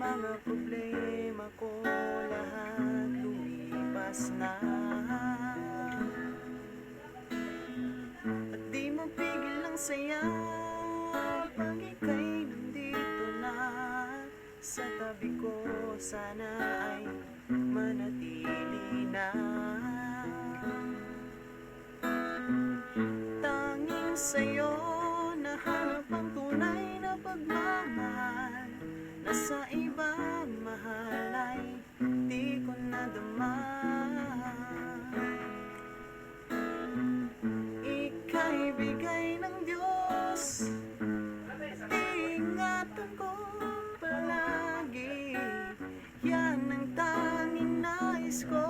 mga problema ko lahat lumipas na. At di mapigil ang saya pag ika'y nandito na sa tabi ko. Sana ay manatili na. Tanging sa'yo nahanap ang tunay na pagmamahal, na sa ibang mahal ay di ko nadama. Ika'y bigay ng Diyos, ingatan ko palagi, yan ang tanging nais ko.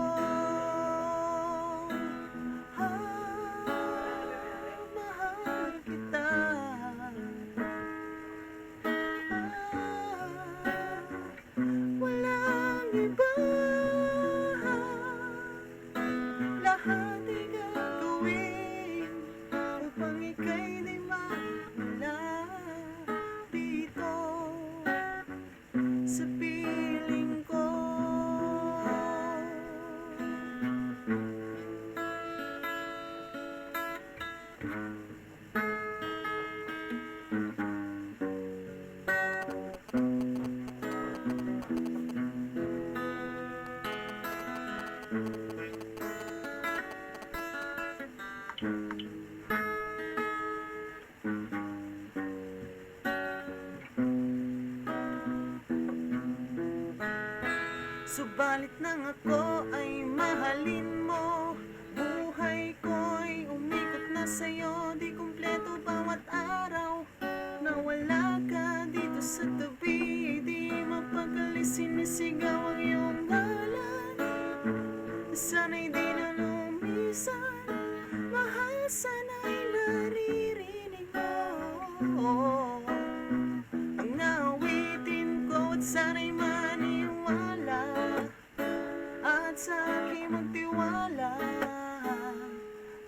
Mahal kita, walang iba. Lahat ay gagawin upang ika'y di mawala dito sa piling ko. Subalit nang ako ay mahalin mo, buhay ko'y umikot na sa'yo. Di kumpleto bawat araw na wala ka dito sa tabi. Di mapakali sinisigaw ang iyong ngalan, sana'y di na lumisan. Mahal, sana'y naririnig mo ang awitin ko, at sana'y maniwala at sa aking magtiwala,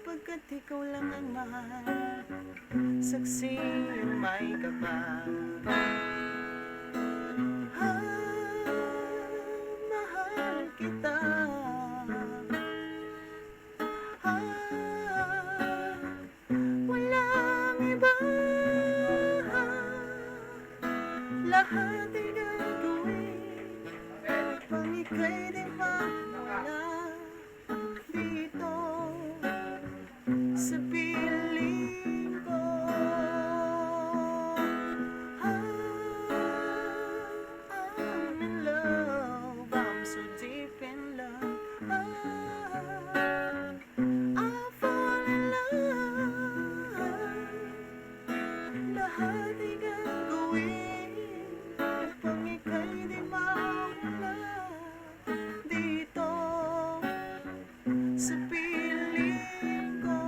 pagkat ikaw lang ang mahal, saksi ang may kapal. Mahal kita, walang iba. Lahat ay gagawin upang ika'y di mawala dito sa piling ko. I'm in love, I'm so deep in love. I fall in love. Lahat ay gagawin upang ika'y di mawala dito sa piling ko.